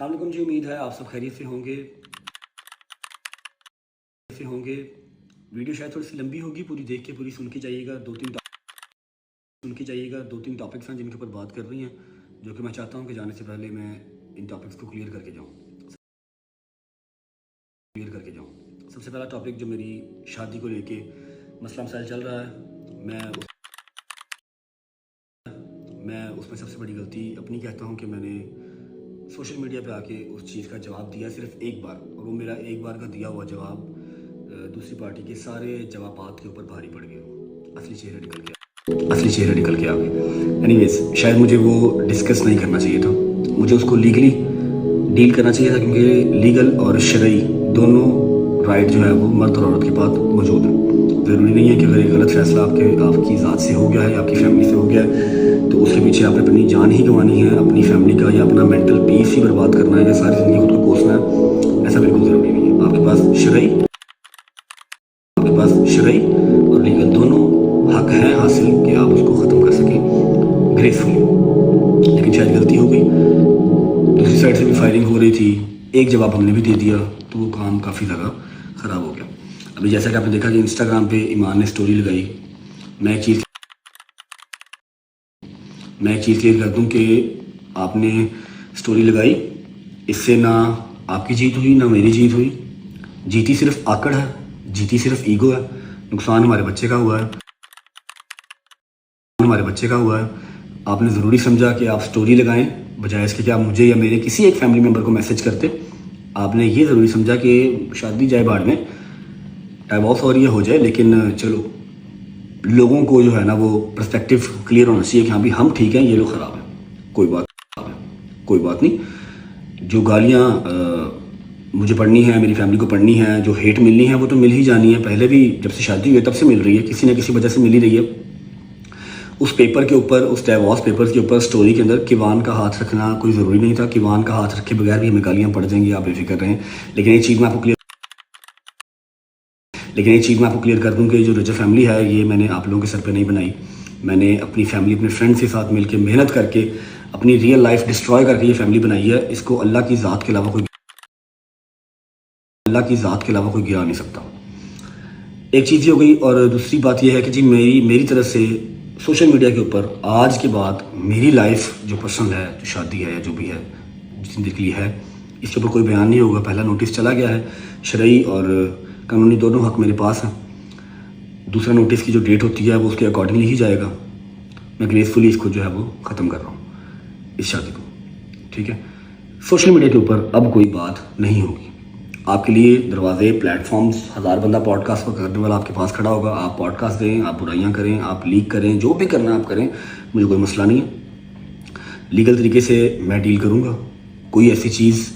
अस्सलाम वालेकुम जी, उम्मीद है आप सब खैरियत से होंगे। वीडियो शायद थोड़ी सी लंबी होगी, पूरी देख के पूरी सुन के जाइएगा। दो तीन टॉपिक्स हैं जिनके ऊपर बात कर रही हैं, जो कि मैं चाहता हूं कि जाने से पहले मैं इन टॉपिक्स को क्लियर करके जाऊं। सबसे पहला टॉपिक जो मेरी शादी को लेके मसला मसाइल चल रहा है, मैं उसमें सबसे बड़ी गलती अपनी कहता हूं कि मैंने सोशल मीडिया पे आके उस चीज़ का जवाब दिया सिर्फ एक बार, और वो मेरा एक बार का दिया हुआ जवाब दूसरी पार्टी के सारे जवाबात के ऊपर भारी पड़ गया। असली चेहरा निकल के आ गए। एनीवेज, शायद मुझे वो डिस्कस नहीं करना चाहिए था, मुझे उसको लीगली डील करना चाहिए था, क्योंकि लीगल और शरई दोनों राइट जो है वो मर्द और औरत के पास मौजूद है। ज़रूरी नहीं है कि अगर एक गलत फैसला आपकी ज़ात से हो गया है या आपकी फैमिली से हो गया है तो उसके पीछे आपने अपनी जान ही गंवानी है, अपनी फैमिली का या अपना मेंटल पीस ही बर्बाद करना है या सारी ज़िंदगी खुद को कोसना है। ऐसा बिल्कुल ज़रूरी नहीं है। आपके पास शरई और लीगल दोनों हक हैं हासिल कि आप उसको ख़त्म कर सकें ग्रेसफुली। लेकिन शायद गलती हो गई, दूसरी साइड से भी फायरिंग हो रही थी, एक जवाब हमने भी दे दिया, तो वो काम काफ़ी ज़्यादा ख़राब हो गया। अभी जैसा कि आपने देखा कि इंस्टाग्राम पे ईमान ने स्टोरी लगाई। मैं एक चीज़ क्लियर कर दूं कि आपने स्टोरी लगाई, इससे ना आपकी जीत हुई ना मेरी जीत हुई। जीती सिर्फ आकड़ है, जीती सिर्फ ईगो है। नुकसान हमारे बच्चे का हुआ है। आपने ज़रूरी समझा कि आप स्टोरी लगाएं बजाय इसके कि आप मुझे या मेरे किसी एक फैमिली मेम्बर को मैसेज करते। आपने ये ज़रूरी समझा कि शादी जाए बाढ़ में, डाइवोर्स हो रही है हो जाए, लेकिन चलो लोगों को जो है ना वो पर्सपेक्टिव क्लियर होना चाहिए कि हाँ भी हम ठीक हैं, ये लोग ख़राब हैं। कोई बात नहीं। जो गालियाँ मुझे पढ़नी है, मेरी फैमिली को पढ़नी है, जो हेट मिलनी है वो तो मिल ही जानी है। पहले भी जब से शादी हुई है तब से मिल रही है, किसी न किसी वजह से मिल ही रही है। उस पेपर के ऊपर, उस डाइवोर्स पेपर के ऊपर स्टोरी के अंदर किवान का हाथ रखना कोई ज़रूरी नहीं था। किवान का हाथ रखे बगैर भी हमें गालियाँ पड़ जाएंगी, आप बेफिक्र रहें। लेकिन एक चीज़ मैं आपको क्लियर कर दूं कि जो रजा फैमिली है ये मैंने आप लोगों के सर पे नहीं बनाई। मैंने अपनी फैमिली, अपने फ्रेंड्स के साथ मिलकर मेहनत करके अपनी रियल लाइफ डिस्ट्रॉय करके ये फैमिली बनाई है। इसको अल्लाह की ज़ात के अलावा कोई गिरा नहीं सकता। एक चीज़ ये हो गई, और दूसरी बात ये है कि जी मेरी तरफ से सोशल मीडिया के ऊपर आज के बाद मेरी लाइफ जो पर्सनल है, जो शादी है या जो भी है जिंदगी है, इसके ऊपर कोई बयान नहीं होगा। पहला नोटिस चला गया है, शरई और कानूनी दोनों हक मेरे पास हैं। दूसरा नोटिस की जो डेट होती है वो उसके अकॉर्डिंगली ही जाएगा। मैं ग्रेसफुली इसको जो है वो ख़त्म कर रहा हूँ, इस शादी को। ठीक है, सोशल मीडिया के ऊपर अब कोई बात नहीं होगी। आपके लिए दरवाजे, प्लेटफॉर्म्स, 1000 बंदा पॉडकास्ट पर करने वाला आपके पास खड़ा होगा। आप पॉडकास्ट दें, आप बुराइयाँ करें, आप लीक करें, जो भी करना आप करें, मुझे कोई मसला नहीं है। लीगल तरीके से मैं डील करूँगा। कोई ऐसी चीज़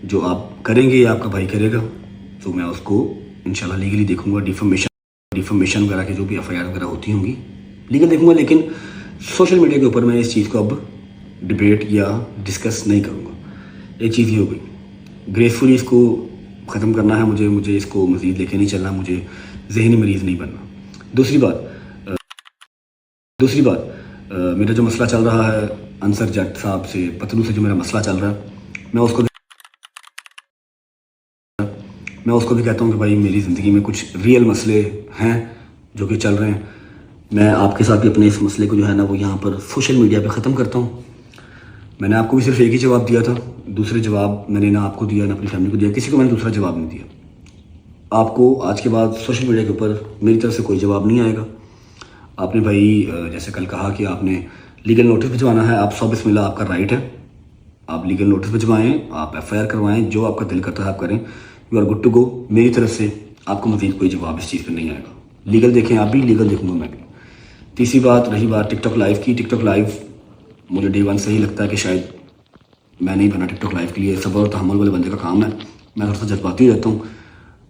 जो आप करेंगे या आपका भाई करेगा तो मैं उसको इंशाल्लाह लीगली देखूंगा। डिफॉर्मेशन वगैरह की जो भी FIR वगैरह होती होंगी लीगल देखूंगा। लेकिन सोशल मीडिया के ऊपर मैं इस चीज़ को अब डिबेट या डिस्कस नहीं करूंगा। एक चीज़ ये हो गई, ग्रेसफुली इसको ख़त्म करना है मुझे इसको मज़ीद लेके नहीं चलना, मुझे जहनी मरीज़ नहीं बनना। दूसरी बात मेरा जो मसला चल रहा है अंसर जट साहब से, पतलू से जो मेरा मसला चल रहा है, मैं उसको भी कहता हूँ कि भाई मेरी ज़िंदगी में कुछ रियल मसले हैं जो कि चल रहे हैं। मैं आपके साथ भी अपने इस मसले को जो है ना वो यहाँ पर सोशल मीडिया पे ख़त्म करता हूँ। मैंने आपको भी सिर्फ एक ही जवाब दिया था, दूसरे जवाब मैंने ना आपको दिया ना अपनी फैमिली को दिया, किसी को मैंने दूसरा जवाब नहीं दिया। आपको आज के बाद सोशल मीडिया के ऊपर मेरी तरफ से कोई जवाब नहीं आएगा। आपने भाई जैसे कल कहा कि आपने लीगल नोटिस भिजवाना है, आप 100 बिस्मिल्लाह, आपका राइट है। आप लीगल नोटिस भिजवाएँ, आप FIR करवाएँ, जो आपका दिल करता है आप करें। You are good to go. मेरी तरफ से आपको मज़ीद कोई जवाब इस चीज़ पर नहीं आएगा। लीगल देखें आप भी, लीगल देखूंगा मैं भी। तीसरी बात, रही बात टिकटॉक लाइव की। टिकटॉक लाइव मुझे डे 1 से ही लगता है कि शायद मैं नहीं बना टिकटॉक लाइव के लिए। सब्र और तहम्मुल वाले बंदे का काम है। मैं थोड़ा सा जज्बाती हो जाता हूँ।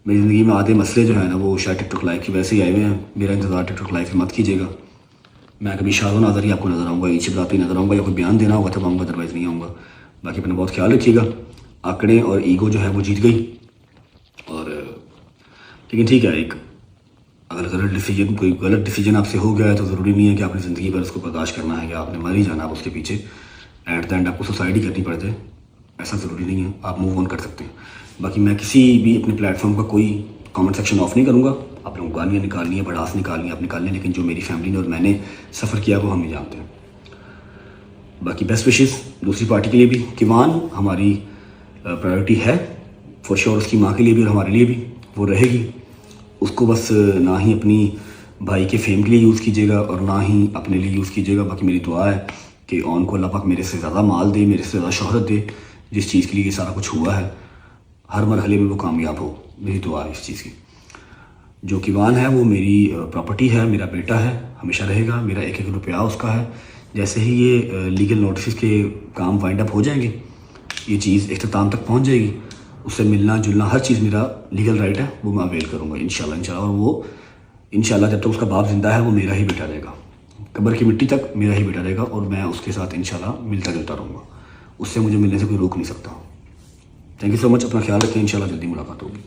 मेरी ज़िंदगी में आधे मसले जो है ना वो शायद टिकटॉक लाइव की वजह से ही आए हुए हैं। मेरा इंतज़ार टिकटॉक लाइव में मत कीजिएगा। मैं कभी शादो नाज़र ही आपको नज़र आऊँगा, ईद बराती नज़र आऊँगा, या कोई बयान देना होगा तब आऊँगा, अदरवाइज़ नहीं आऊँगा। बाकी अपना बहुत ख्याल रखिएगा। आंकड़े और ईगो जो है वो जीत गई। और लेकिन ठीक है, एक अगर कोई गलत डिसीजन आपसे हो गया है तो ज़रूरी नहीं है कि आपने ज़िंदगी भर उसको बर्दाश्त करना है या आपने मर ही जाना आप उसके पीछे। एट द एंड आपको सुसाइड ही करनी पड़ जाए, ऐसा ज़रूरी नहीं है, आप मूव ऑन कर सकते हैं। बाकी मैं किसी भी अपने प्लेटफॉर्म का कोई कमेंट सेक्शन ऑफ नहीं करूँगा। आप लोगों को गालियाँ निकालनी है, भड़ास निकालनी है, आप निकालनी है, लेकिन जो मेरी फैमिली ने और मैंने सफ़र किया वो हम ही जानते हैं। बाकी बेस्ट विशेस दूसरी पार्टी के लिए भी। किवान हमारी प्रायोरिटी है फॉर श्योर, उसकी माँ के लिए भी और हमारे लिए भी वो रहेगी। उसको बस ना ही अपनी भाई के फेम के लिए यूज़ कीजिएगा और ना ही अपने लिए यूज़ कीजिएगा। बाकी मेरी दुआ है कि ऑन को अल्लाह पाक मेरे से ज़्यादा माल दे, मेरे से ज़्यादा शोहरत दे। जिस चीज़ के लिए ये सारा कुछ हुआ है हर मरहले में वो कामयाब हो, मेरी दुआ है इस चीज़ की। जो किवान है वो मेरी प्रॉपर्टी है, मेरा बेटा है, हमेशा रहेगा। मेरा एक एक रुपया उसका है। जैसे ही ये लीगल नोटिस के काम वाइंड अप हो जाएंगे, ये चीज़ इख्तिताम तक पहुंच जाएगी, उससे मिलना जुलना हर चीज़ मेरा लीगल राइट है, वो मैं अवेल करूँगा इंशाल्लाह। और वो इंशाल्लाह जब तक उसका बाप ज़िंदा है वो मेरा ही बेटा रहेगा, कब्र की मिट्टी तक मेरा ही बेटा रहेगा। और मैं उसके साथ इंशाल्लाह मिलता जुलता रहूँगा, उससे मुझे मिलने से कोई रोक नहीं सकता। थैंक यू सो मच, अपना ख्याल रखें, इंशाल्लाह जल्दी मुलाकात होगी।